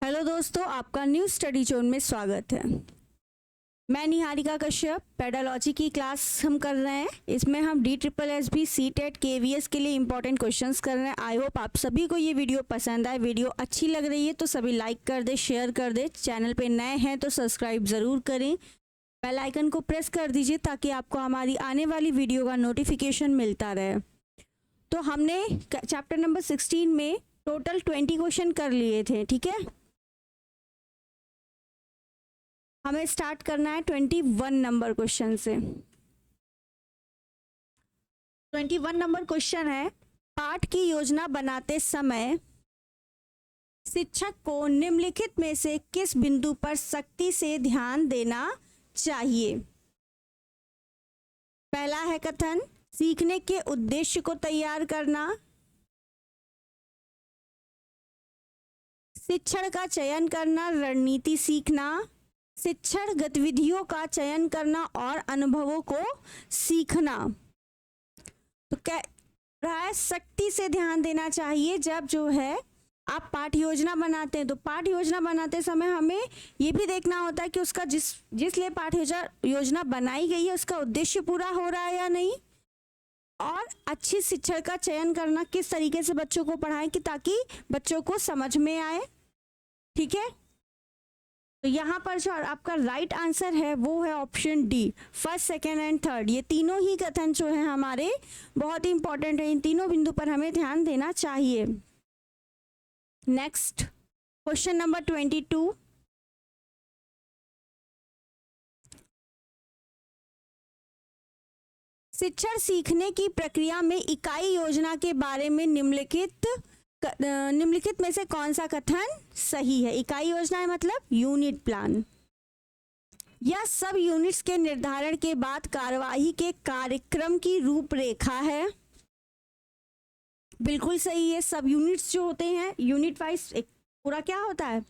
Hello दोस्तों, आपका new study zone में स्वागत है। मैं निहारिका कश्यप। पेडालॉजी की क्लास हम कर रहे हैं। इसमें हम DSSB CTET KVS के लिए इंपॉर्टेंट क्वेश्चंस कर रहे हैं। आई होप आप सभी को ये वीडियो पसंद आए। वीडियो अच्छी लग रही है तो सभी लाइक कर दे, शेयर कर दे। चैनल पे नए हैं तो सब्सक्राइब ज़रूर करें। बेल आइकन को प्रेस कर दीजिए ताकि आपको हमारी आने वाली वीडियो का नोटिफिकेशन मिलता रहे। तो हमने चैप्टर नंबर 16 में टोटल 20 क्वेश्चन कर लिए थे, ठीक है। हमें स्टार्ट करना है 21 नंबर क्वेश्चन से। 21 नंबर क्वेश्चन है, पाठ की योजना बनाते समय शिक्षक को निम्नलिखित में से किस बिंदु पर सख्ती से ध्यान देना चाहिए। पहला है कथन, सीखने के उद्देश्य को तैयार करना, शिक्षण का चयन करना, रणनीति सीखना, शिक्षण गतिविधियों का चयन करना और अनुभवों को सीखना। तो क्या रहा है, सख्ती से ध्यान देना चाहिए। जब जो है आप पाठ योजना बनाते हैं तो पाठ योजना बनाते समय हमें ये भी देखना होता है कि उसका जिस लिए पाठ योजना बनाई गई है उसका उद्देश्य पूरा हो रहा है या नहीं, और अच्छी शिक्षण का चयन करना, किस तरीके से बच्चों को पढ़ाएं कि ताकि बच्चों को समझ में आए, ठीक है। तो यहाँ पर जो आपका राइट आंसर है वो है option D, first, second and third. ये तीनों ही कथन जो है हमारे बहुत ही इंपॉर्टेंट है। इन तीनों बिंदु पर हमें ध्यान देना चाहिए। नेक्स्ट क्वेश्चन नंबर 22, शिक्षण सीखने की प्रक्रिया में इकाई योजना के बारे में निम्नलिखित में से कौन सा कथन सही है। इकाई योजना है मतलब यूनिट प्लान। यह सब यूनिट्स के निर्धारण के बाद कार्यवाही के कार्यक्रम की रूपरेखा है। बिल्कुल सही है। सब यूनिट्स जो होते हैं यूनिट वाइज एक पूरा क्या होता है,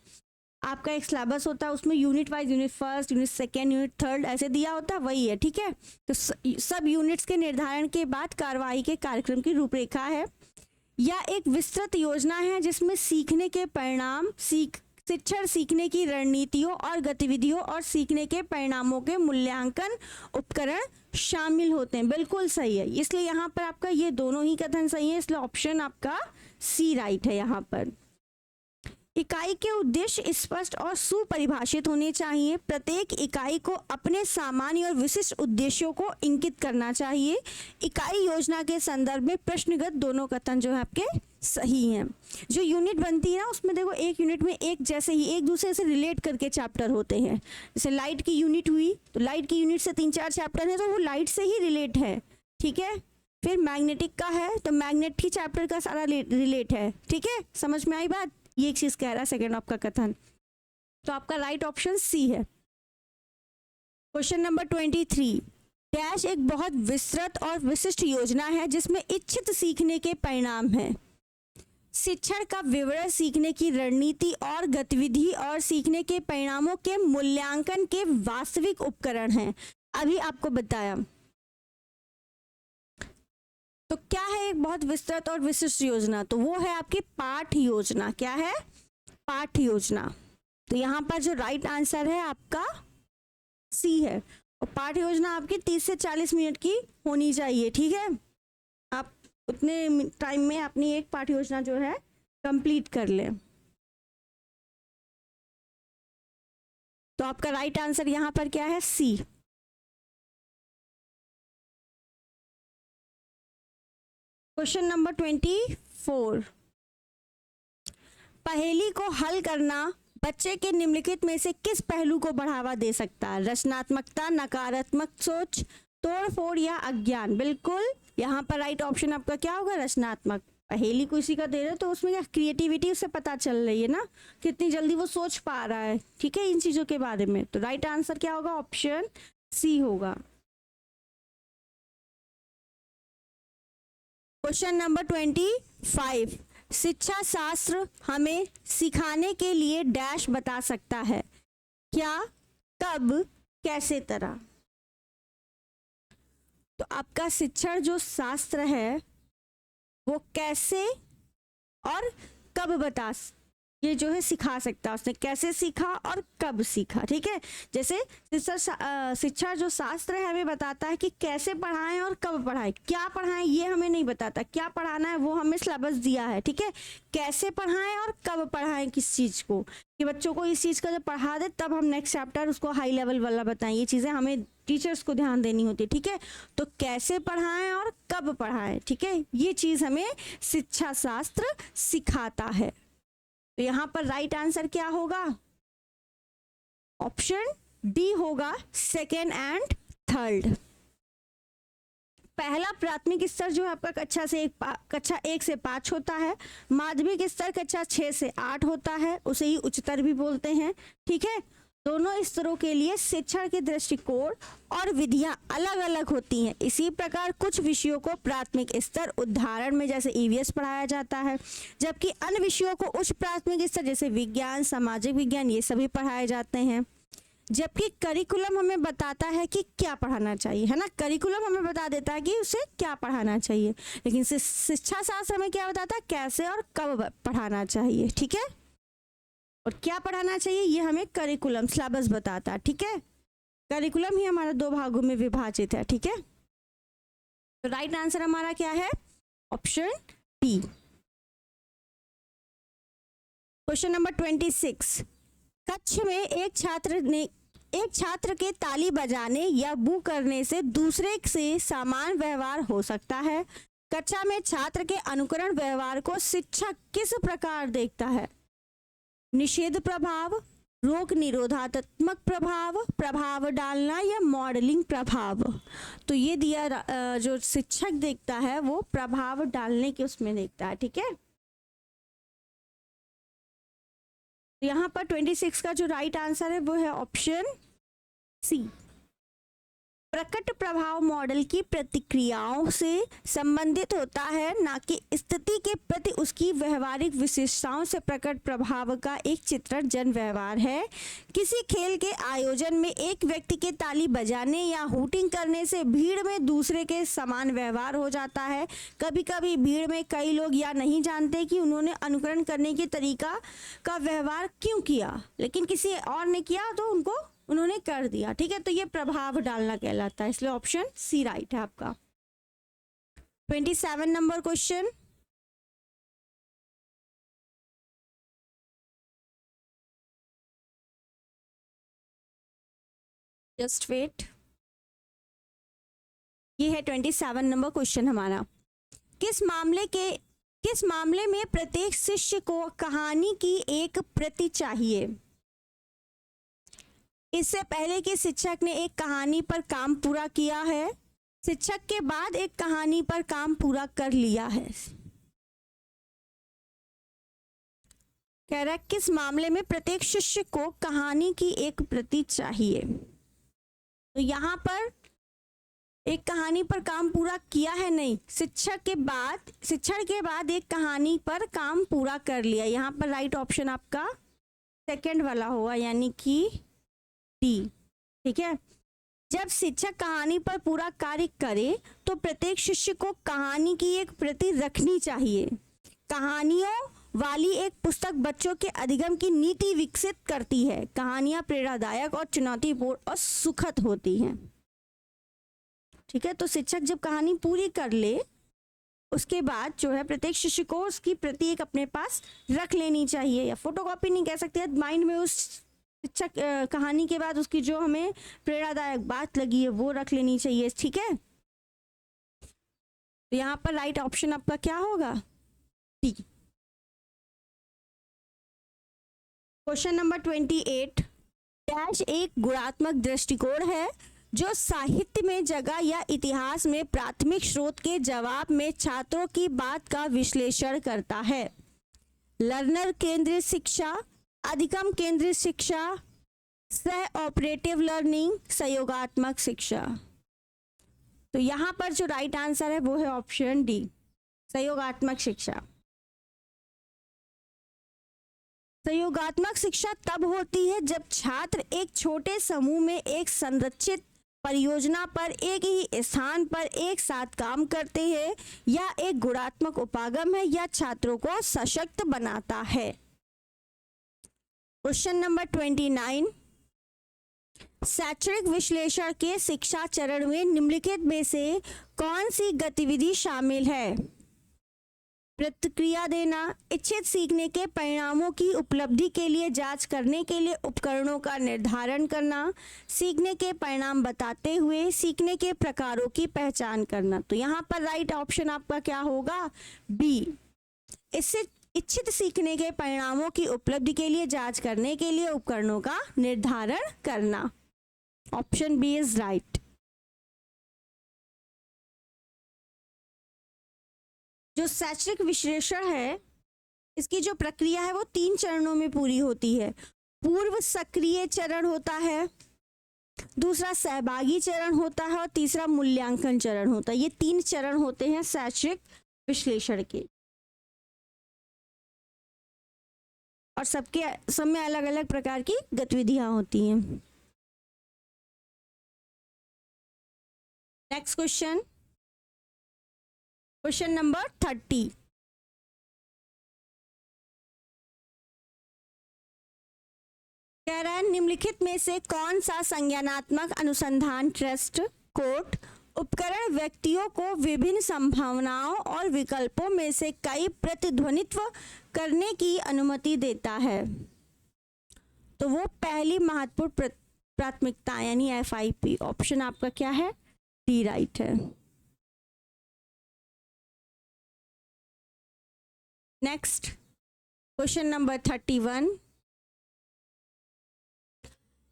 आपका एक सिलेबस होता है, उसमें unit wise unit first, unit second, unit third ऐसे दिया होता है, वही है, ठीक है। तो सब यूनिट्स के निर्धारण के बाद कार्यवाही के कार्यक्रम की रूपरेखा है। यह एक विस्तृत योजना है जिसमें सीखने के परिणाम, शिक्षण सीखने की रणनीतियों और गतिविधियों और सीखने के परिणामों के मूल्यांकन उपकरण शामिल होते हैं। बिल्कुल सही है, इसलिए यहाँ पर आपका ये दोनों ही कथन सही है, इसलिए ऑप्शन आपका सी राइट है। यहाँ पर इकाई के उद्देश्य स्पष्ट और सुपरिभाषित होने चाहिए। प्रत्येक इकाई को अपने सामान्य और विशिष्ट उद्देश्यों को इंगित करना चाहिए। इकाई योजना के संदर्भ में प्रश्नगत दोनों कथन जो है आपके सही हैं। जो यूनिट बनती है ना उसमें देखो एक यूनिट में एक जैसे ही एक दूसरे से रिलेट करके चैप्टर होते हैं। जैसे लाइट की यूनिट हुई तो लाइट की यूनिट से 3-4 चैप्टर है तो वो लाइट से ही रिलेट है, ठीक है। फिर मैग्नेटिक का है तो मैग्नेट ही चैप्टर का सारा रिलेट है, ठीक है। समझ में आई बात, ये एक चीज कह रहा है सेकेंड आपका कथन। तो आपका राइट ऑप्शन सी है। क्वेश्चन नंबर 23, डैश एक बहुत विस्तृत और विशिष्ट योजना है जिसमें इच्छित सीखने के परिणाम है। शिक्षण का विवरण सीखने की रणनीति और गतिविधि और सीखने के परिणामों के मूल्यांकन के वास्तविक उपकरण हैं। अभी आपको बताया। तो क्या है एक बहुत विस्तृत और विशिष्ट योजना, तो वो है आपकी पाठ योजना। क्या है, पाठ योजना। तो यहाँ पर जो राइट आंसर है आपका सी है। और पाठ योजना आपकी 30 से 40 मिनट की होनी चाहिए, ठीक है। आप उतने टाइम में अपनी एक पाठ योजना जो है कंप्लीट कर लें। तो आपका राइट आंसर यहाँ पर क्या है, सी। क्वेश्चन नंबर 24, पहेली को हल करना बच्चे के निम्नलिखित में से किस पहलू को बढ़ावा दे सकता है। रचनात्मकता, नकारात्मक सोच, तोड़फोड़ या अज्ञान। बिल्कुल यहाँ पर राइट ऑप्शन आपका क्या होगा, रचनात्मक। पहेली किसी का दे रहे हो तो उसमें क्या क्रिएटिविटी उससे पता चल रही है ना, कितनी जल्दी वो सोच पा रहा है, ठीक है, इन चीजों के बारे में। तो राइट आंसर क्या होगा, ऑप्शन सी होगा। क्वेश्चन नंबर 25, शिक्षा शास्त्र हमें सिखाने के लिए डैश बता सकता है। क्या, कब, कैसे, तरह। तो आपका शिक्षण जो शास्त्र है वो कैसे और कब ये जो है सिखा सकता है, उसने कैसे सीखा और कब सीखा। ठीक है, जैसे शिक्षा जो शास्त्र है हमें बताता है कि कैसे पढ़ाएं और कब पढ़ाएं, क्या पढ़ाएं ये हमें नहीं बताता, क्या पढ़ाना है वो हमें सिलेबस दिया है। ठीक है, कैसे पढ़ाएं और कब पढ़ाएं किस चीज़ को, कि बच्चों को इस चीज़ का जब पढ़ा दे तब हम नेक्स्ट चैप्टर उसको हाई लेवल वाला बताएं, ये चीज़ें हमें टीचर्स को ध्यान देनी होती है। ठीक है, तो कैसे पढ़ाएं और कब पढ़ाएं, ठीक है, ये चीज़ हमें शिक्षा शास्त्र सिखाता है। तो यहाँ पर राइट आंसर क्या होगा, ऑप्शन डी होगा, सेकेंड एंड थर्ड। पहला प्राथमिक स्तर जो है आपका कक्षा 1 से 5 होता है, माध्यमिक स्तर कक्षा 6 से 8 होता है, उसे ही उच्चतर भी बोलते हैं। ठीक है, दोनों स्तरों के लिए शिक्षण के दृष्टिकोण और विधियां अलग अलग होती हैं। इसी प्रकार कुछ विषयों को प्राथमिक स्तर उदाहरण में जैसे ईवीएस पढ़ाया जाता है, जबकि अन्य विषयों को उच्च प्राथमिक स्तर जैसे विज्ञान, सामाजिक विज्ञान ये सभी पढ़ाए जाते हैं। जबकि करिकुलम हमें बताता है कि क्या पढ़ाना चाहिए, है ना, करिकुलम हमें बता देता है कि उसे क्या पढ़ाना चाहिए, लेकिन शिक्षा शास्त्र हमें क्या बताता है, कैसे और कब पढ़ाना चाहिए। ठीक है, और क्या पढ़ाना चाहिए ये हमें करिकुलम सिलेबस बताता है। ठीक है, करिकुलम ही हमारा 2 भागों में विभाजित है। ठीक है, तो राइट आंसर हमारा क्या है, ऑप्शन डी। क्वेश्चन नंबर 26, कक्ष में एक छात्र के ताली बजाने या बू करने से दूसरे से समान व्यवहार हो सकता है। कक्षा में छात्र के अनुकरण व्यवहार को शिक्षक किस प्रकार देखता है, निषेध प्रभाव, रोग निरोधात्मक प्रभाव, प्रभाव डालना या मॉडलिंग प्रभाव। तो ये दिया जो शिक्षक देखता है वो प्रभाव डालने के उसमें देखता है। ठीक है, यहाँ पर 26 का जो राइट आंसर है वो है ऑप्शन सी। प्रकट प्रभाव मॉडल की प्रतिक्रियाओं से संबंधित होता है, ना कि स्थिति के प्रति उसकी व्यवहारिक विशेषताओं से। प्रकट प्रभाव का एक चित्रण जन व्यवहार है। किसी खेल के आयोजन में एक व्यक्ति के ताली बजाने या हूटिंग करने से भीड़ में दूसरे के समान व्यवहार हो जाता है। कभी कभी भीड़ में कई लोग या नहीं जानते कि उन्होंने अनुकरण करने के तरीका का व्यवहार क्यों किया, लेकिन किसी और ने किया तो उन्होंने कर दिया। ठीक है, तो ये प्रभाव डालना कहलाता है, इसलिए ऑप्शन सी राइट है आपका। 27 नंबर क्वेश्चन, जस्ट वेट, ये है 27 नंबर क्वेश्चन हमारा। किस मामले में प्रत्येक शिष्य को कहानी की एक प्रति चाहिए। इससे पहले कि शिक्षक ने एक कहानी पर काम पूरा किया है, शिक्षक के बाद एक कहानी पर काम पूरा कर लिया है। कह रहा है किस मामले में प्रत्येक शिष्य को कहानी की एक प्रति चाहिए। तो यहाँ पर एक कहानी पर काम पूरा किया है नहीं, शिक्षण के बाद एक कहानी पर काम पूरा कर लिया। यहाँ पर राइट ऑप्शन आपका सेकंड वाला होगा, यानी कि डी। ठीक है, जब शिक्षक कहानी पर पूरा कार्य करे तो प्रत्येक शिष्य को कहानी की एक प्रति रखनी चाहिए। कहानियों वाली एक पुस्तक बच्चों के अधिगम की नीति विकसित करती है। कहानियां प्रेरणादायक और चुनौतीपूर्ण और सुखद होती हैं। ठीक है, तो शिक्षक जब कहानी पूरी कर ले उसके बाद जो है प्रत्येक शिष्य को उसकी प्रति एक अपने पास रख लेनी चाहिए, या फोटोकॉपी नहीं कह सकते, माइंड में उस शिक्षक कहानी के बाद उसकी जो हमें प्रेरणादायक बात लगी है वो रख लेनी चाहिए। ठीक है, तो यहाँ पर राइट ऑप्शन आपका क्या होगा, डी। क्वेश्चन नंबर 28, डैश एक गुणात्मक दृष्टिकोण है जो साहित्य में जगह या इतिहास में प्राथमिक स्रोत के जवाब में छात्रों की बात का विश्लेषण करता है। लर्नर केंद्रित शिक्षा, अधिगम केंद्रित शिक्षा, सह ऑपरेटिव लर्निंग, सहयोगात्मक शिक्षा। तो यहाँ पर जो राइट आंसर है वो है ऑप्शन डी, सहयोगात्मक शिक्षा। सहयोगात्मक शिक्षा तब होती है जब छात्र एक छोटे समूह में एक संरचित परियोजना पर एक ही स्थान पर एक साथ काम करते हैं, या एक गुणात्मक उपागम है या छात्रों को सशक्त बनाता है। क्वेश्चन नंबर 29, शैक्षणिक विश्लेषण के शिक्षा चरण में निम्नलिखित में से कौन सी गतिविधि शामिल है? प्रतिक्रिया देना, इच्छित सीखने के परिणामों की उपलब्धि के लिए जांच करने के लिए उपकरणों का निर्धारण करना, सीखने के परिणाम बताते हुए सीखने के प्रकारों की पहचान करना। तो यहाँ पर राइट ऑप्शन आपका क्या होगा? बी। इससे इच्छित सीखने के परिणामों की उपलब्धि के लिए जांच करने के लिए उपकरणों का निर्धारण करना। Option B is right. जो शैक्षणिक विश्लेषण है, इसकी जो प्रक्रिया है वो 3 चरणों में पूरी होती है। पूर्व सक्रिय चरण होता है, दूसरा सहभागी चरण होता है और तीसरा मूल्यांकन चरण होता है। ये 3 चरण होते हैं शैक्षणिक विश्लेषण के, और सब में अलग अलग प्रकार की गतिविधियां होती हैं। नेक्स्ट क्वेश्चन, क्वेश्चन नंबर 30, कह रहा है निम्नलिखित में से कौन सा संज्ञानात्मक अनुसंधान ट्रस्ट कोट उपकरण व्यक्तियों को विभिन्न संभावनाओं और विकल्पों में से कई प्रतिध्वनित्व करने की अनुमति देता है? तो वो पहली महत्वपूर्ण प्राथमिकता यानी FIP। ऑप्शन आपका क्या है? डी राइट है। नेक्स्ट क्वेश्चन नंबर 31,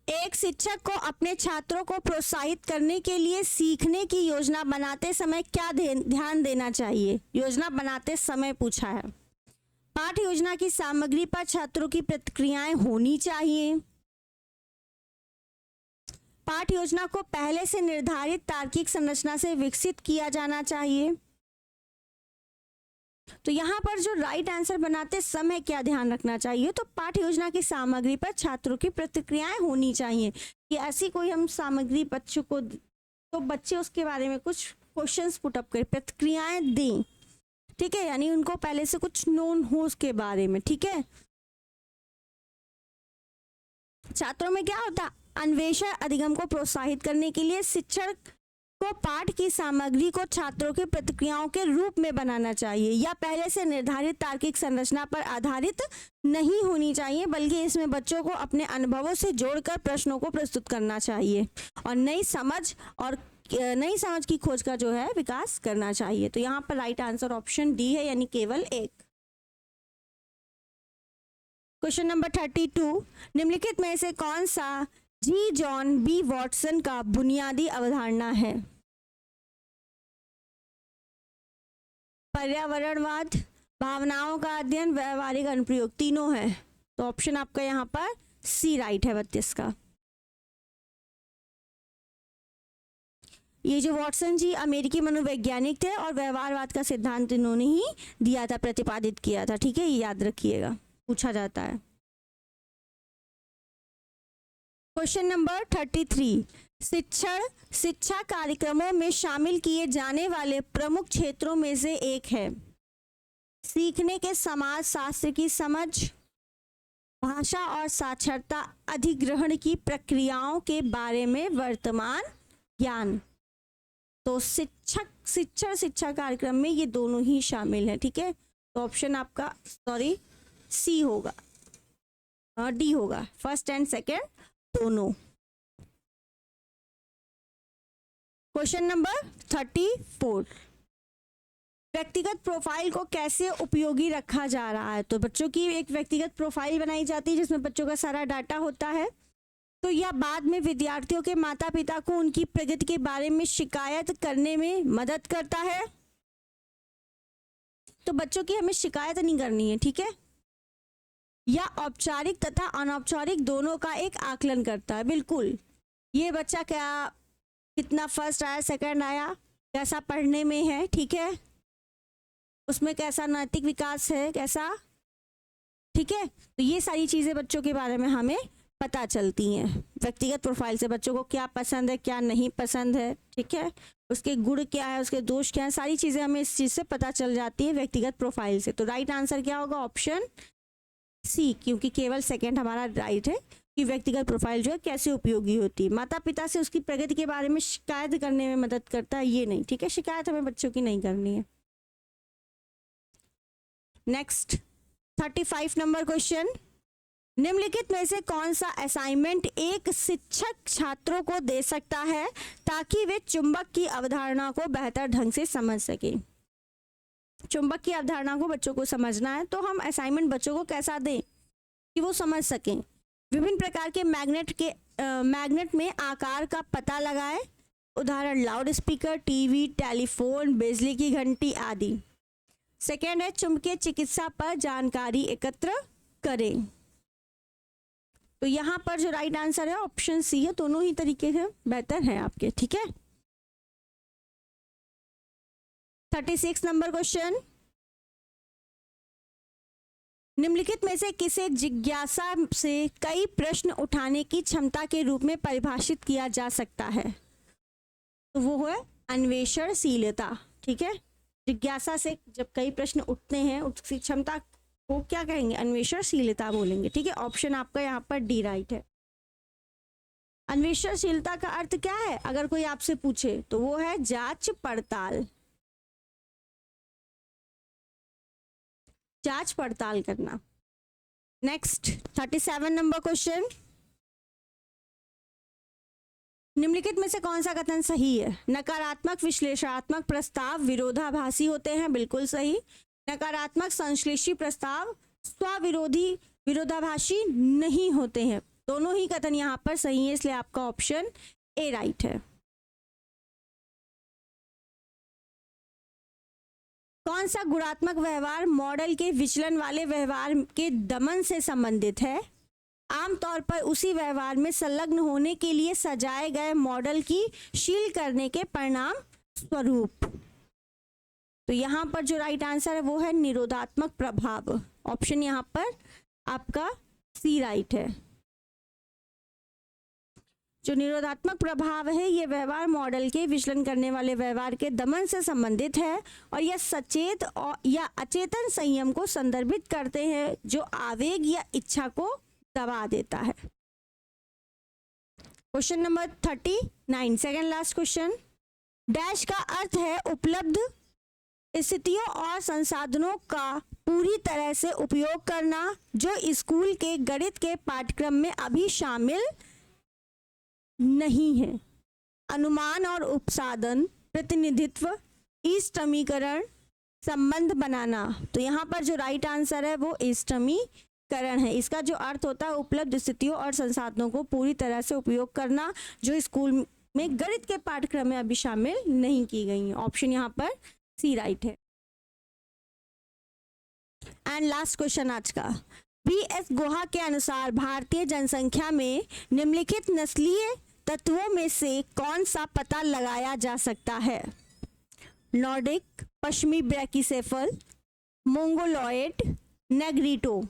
एक शिक्षक को अपने छात्रों को प्रोत्साहित करने के लिए सीखने की योजना बनाते समय क्या ध्यान देना चाहिए? योजना बनाते समय पूछा है। पाठ योजना की सामग्री पर छात्रों की प्रतिक्रियाएं होनी चाहिए। पाठ योजना को पहले से निर्धारित तार्किक संरचना से विकसित किया जाना चाहिए। तो यहाँ पर जो राइट आंसर बनाते समय क्या ध्यान रखना चाहिए? तो पाठ्य योजना की सामग्री पर छात्रों की प्रतिक्रियाएं होनी चाहिए कि ऐसी कोई हम सामग्री बच्चों को, तो बच्चे उसके बारे में कुछ क्वेश्चंस पुट अप करें, प्रतिक्रियाएं दें, ठीक है, यानी उनको पहले से कुछ नोन हो उसके बारे में, ठीक है। छात्रों में क्या होता? अन्वेषण अधिगम को प्रोत्साहित करने के लिए शिक्षक को पाठ की सामग्री को छात्रों की प्रतिक्रियाओं के रूप में बनाना चाहिए या पहले से निर्धारित तार्किक संरचना पर आधारित नहीं होनी चाहिए, बल्कि इसमें बच्चों को अपने अनुभवों से जोड़कर प्रश्नों को प्रस्तुत करना चाहिए और नई समझ की खोज का जो है विकास करना चाहिए। तो यहाँ पर राइट आंसर ऑप्शन डी है, यानी केवल एक। क्वेश्चन नंबर 32, निम्नलिखित में से कौन सा जी जॉन बी वॉटसन का बुनियादी अवधारणा है? पर्यावरणवाद, भावनाओं का अध्ययन, व्यवहारिक अनुप्रयोग, तीनों है। तो ऑप्शन आपका यहाँ पर सी राइट है 32 का। ये जो वॉटसन जी अमेरिकी मनोवैज्ञानिक थे और व्यवहारवाद का सिद्धांत इन्होंने ही दिया था, प्रतिपादित किया था, ठीक है, ये याद रखिएगा, पूछा जाता है। क्वेश्चन नंबर 33, शिक्षा कार्यक्रमों में शामिल किए जाने वाले प्रमुख क्षेत्रों में से एक है सीखने के समाज शास्त्र की समझ, भाषा और साक्षरता, अधिग्रहण की प्रक्रियाओं के बारे में वर्तमान ज्ञान। तो शिक्षा कार्यक्रम में ये दोनों ही शामिल है, ठीक है। तो ऑप्शन आपका सी होगा, डी होगा, फर्स्ट एंड सेकेंड दोनों। क्वेश्चन नंबर 34, व्यक्तिगत प्रोफाइल को कैसे उपयोगी रखा जा रहा है? तो बच्चों की एक व्यक्तिगत प्रोफाइल बनाई जाती है जिसमें बच्चों का सारा डाटा होता है। तो यह बाद में विद्यार्थियों के माता पिता को उनकी प्रगति के बारे में शिकायत करने में मदद करता है। तो बच्चों की हमें शिकायत नहीं करनी है, ठीक है। या औपचारिक तथा अनौपचारिक दोनों का एक आकलन करता है। बिल्कुल, ये बच्चा कितना फर्स्ट आया, सेकंड आया, कैसा पढ़ने में है, ठीक है, उसमें कैसा नैतिक विकास है, कैसा, ठीक है। तो ये सारी चीजें बच्चों के बारे में हमें पता चलती हैं व्यक्तिगत प्रोफाइल से। बच्चों को क्या पसंद है, क्या नहीं पसंद है, ठीक है, उसके गुण क्या है, उसके दोष क्या है, सारी चीजें हमें इस चीज से पता चल जाती है व्यक्तिगत प्रोफाइल से। तो राइट आंसर क्या होगा? ऑप्शन सी, क्योंकि केवल सेकंड हमारा राइट है कि व्यक्तिगत प्रोफाइल जो है कैसे उपयोगी होती है। माता पिता से उसकी प्रगति के बारे में शिकायत करने में मदद करता है, ये नहीं, ठीक है, शिकायत हमें बच्चों की नहीं करनी है। नेक्स्ट 35 नंबर क्वेश्चन, निम्नलिखित में से कौन सा असाइनमेंट एक शिक्षक छात्रों को दे सकता है ताकि वे चुंबक की अवधारणा को बेहतर ढंग से समझ सके। चुंबक की अवधारणा को बच्चों को समझना है, तो हम असाइनमेंट बच्चों को कैसा दें कि वो समझ सकें। विभिन्न प्रकार के मैग्नेट में आकार का पता लगाएं, उदाहरण लाउड स्पीकर, टीवी, टेलीफोन, बिजली की घंटी आदि। सेकेंड है चुंबकीय चिकित्सा पर जानकारी एकत्र करें। तो यहाँ पर जो राइट आंसर है ऑप्शन सी है, दोनों ही तरीके से बेहतर है आपके, ठीक है। 36 नंबर क्वेश्चन, निम्नलिखित में से किसे जिज्ञासा से कई प्रश्न उठाने की क्षमता के रूप में परिभाषित किया जा सकता है। तो वो है अन्वेषणशीलता, ठीक है। जिज्ञासा से जब कई प्रश्न उठते हैं उसकी क्षमता को क्या कहेंगे, अन्वेषणशीलता बोलेंगे, ठीक है। ऑप्शन आपका यहाँ पर डी राइट है। अन्वेषणशीलता का अर्थ क्या है अगर कोई आपसे पूछे, तो वो है जांच पड़ताल, जांच पड़ताल करना। नेक्स्ट 37 नंबर क्वेश्चन, निम्नलिखित में से कौन सा कथन सही है। नकारात्मक विश्लेषणात्मक प्रस्ताव विरोधाभासी होते हैं, बिल्कुल सही। नकारात्मक संश्लेषी प्रस्ताव स्वविरोधी विरोधाभासी नहीं होते हैं। दोनों ही कथन यहाँ पर सही है, इसलिए आपका ऑप्शन ए राइट है। कौन सा गुणात्मक व्यवहार मॉडल के विचलन वाले व्यवहार के दमन से संबंधित है। आमतौर पर उसी व्यवहार में संलग्न होने के लिए सजाए गए मॉडल की शील करने के परिणाम स्वरूप। तो यहाँ पर जो राइट आंसर है वो है निरोधात्मक प्रभाव। ऑप्शन यहाँ पर आपका सी राइट है। जो निरोधात्मक प्रभाव है ये व्यवहार मॉडल के विचलन करने वाले व्यवहार के दमन से संबंधित है और यह सचेत और या अचेतन संयम को संदर्भित करते हैं जो आवेग या इच्छा को दबा देता है। Question number 39, second last question, dash का अर्थ है उपलब्ध स्थितियों और संसाधनों का पूरी तरह से उपयोग करना जो स्कूल के गणित के पाठ्यक्रम में अभी शामिल नहीं है। अनुमान और उपसाधन, प्रतिनिधित्व, इष्टमीकरण, संबंध बनाना। तो यहाँ पर जो राइट आंसर है वो इष्टमीकरण है। इसका जो अर्थ होता है उपलब्ध स्थितियों और संसाधनों को पूरी तरह से उपयोग करना जो स्कूल में गणित के पाठ्यक्रम में अभी शामिल नहीं की गई है। ऑप्शन यहाँ पर सी राइट है। एंड लास्ट क्वेश्चन आज का, बी.एस. गुहा के अनुसार भारतीय जनसंख्या में निम्नलिखित नस्लीय तत्वों में से कौन सा पता लगाया जा सकता है। नॉर्डिक, पश्चिमी ब्रैकीसेफल, मोंगोलॉयड, नेग्रिटो।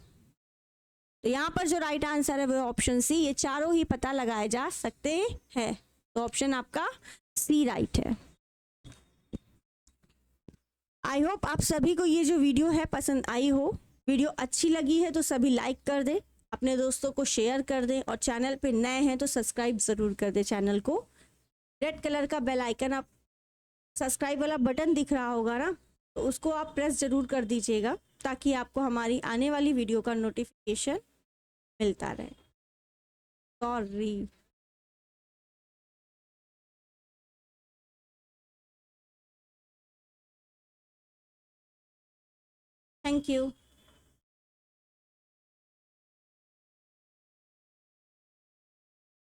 तो यहाँ पर जो राइट आंसर है वो ऑप्शन सी, ये चारों ही पता लगाए जा सकते हैं। तो ऑप्शन आपका सी राइट है। आई होप आप सभी को ये जो वीडियो है पसंद आई हो। वीडियो अच्छी लगी है तो सभी लाइक कर दें, अपने दोस्तों को शेयर कर दें और चैनल पे नए हैं तो सब्सक्राइब ज़रूर कर दें चैनल को। रेड कलर का बेल आइकन, आप सब्सक्राइब वाला बटन दिख रहा होगा ना, तो उसको आप प्रेस ज़रूर कर दीजिएगा ताकि आपको हमारी आने वाली वीडियो का नोटिफिकेशन मिलता रहे। सॉरी। Thank you.